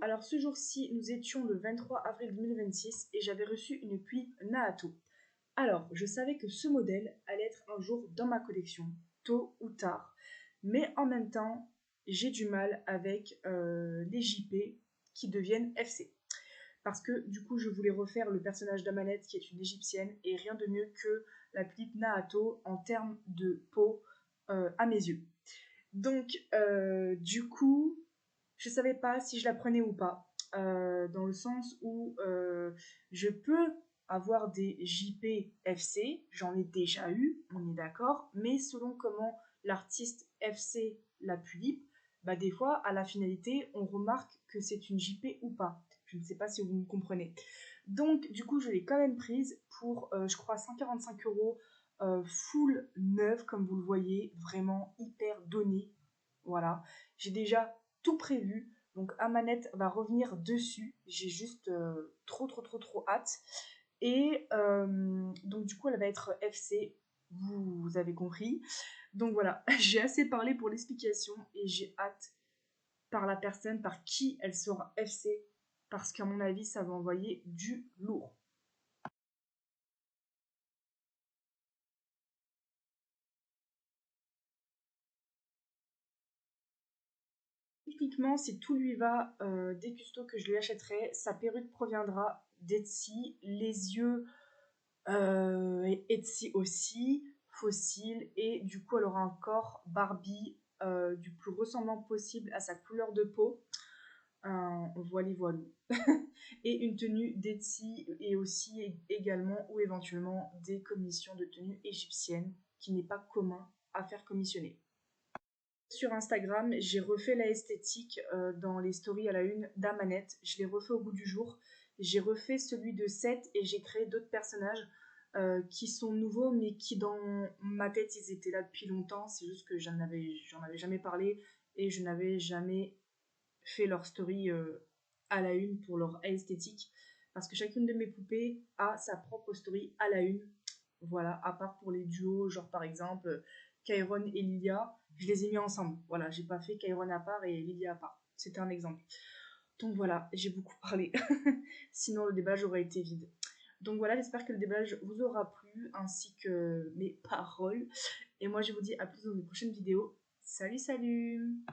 alors ce jour-ci, nous étions le 23 avril 2026 et j'avais reçu une puip Naato. Alors, je savais que ce modèle allait être un jour dans ma collection, tôt ou tard, mais en même temps, j'ai du mal avec les JP qui deviennent FC. Parce que du coup, je voulais refaire le personnage d'Amanette qui est une égyptienne et rien de mieux que la puip Naato en termes de peau à mes yeux. Donc, du coup, je savais pas si je la prenais ou pas, dans le sens où je peux avoir des JP FC, j'en ai déjà eu, on est d'accord, mais selon comment l'artiste FC la pulipe, bah des fois à la finalité on remarque que c'est une JP ou pas. Je ne sais pas si vous me comprenez. Donc du coup je l'ai quand même prise pour je crois 145 €, full neuve comme vous le voyez, vraiment hyper donnée. Voilà, j'ai déjà tout prévu. Donc Amanette va revenir dessus. J'ai juste trop hâte. Et donc du coup elle va être FC. Vous avez compris. Donc voilà, j'ai assez parlé pour l'explication et j'ai hâte par la personne par qui elle sera FC. Parce qu'à mon avis ça va envoyer du lourd. Typiquement, si tout lui va, des custos que je lui achèterai, sa perruque proviendra d'Etsy, les yeux Etsy aussi, fossile, et du coup elle aura un corps Barbie du plus ressemblant possible à sa couleur de peau. Voilà, voilà. Et une tenue d'Etsy et aussi également ou éventuellement des commissions de tenues égyptiennes qui n'est pas commun à faire commissionner. Sur Instagram, j'ai refait la esthétique dans les stories à la une d'Amanette. Je l'ai refait au goût du jour. J'ai refait celui de Seth et j'ai créé d'autres personnages qui sont nouveaux, mais qui dans ma tête, ils étaient là depuis longtemps. C'est juste que j'en avais jamais parlé et je n'avais jamais fait leur story à la une pour leur esthétique. Parce que chacune de mes poupées a sa propre story à la une. Voilà, à part pour les duos, genre par exemple Kairon et Lilia, je les ai mis ensemble. Voilà, j'ai pas fait Kairon à part et Lilia à part. C'était un exemple. Donc voilà, j'ai beaucoup parlé. Sinon, le déballage aurait été vide. Donc voilà, j'espère que le déballage vous aura plu, ainsi que mes paroles. Et moi, je vous dis à plus dans une prochaine vidéo. Salut, salut!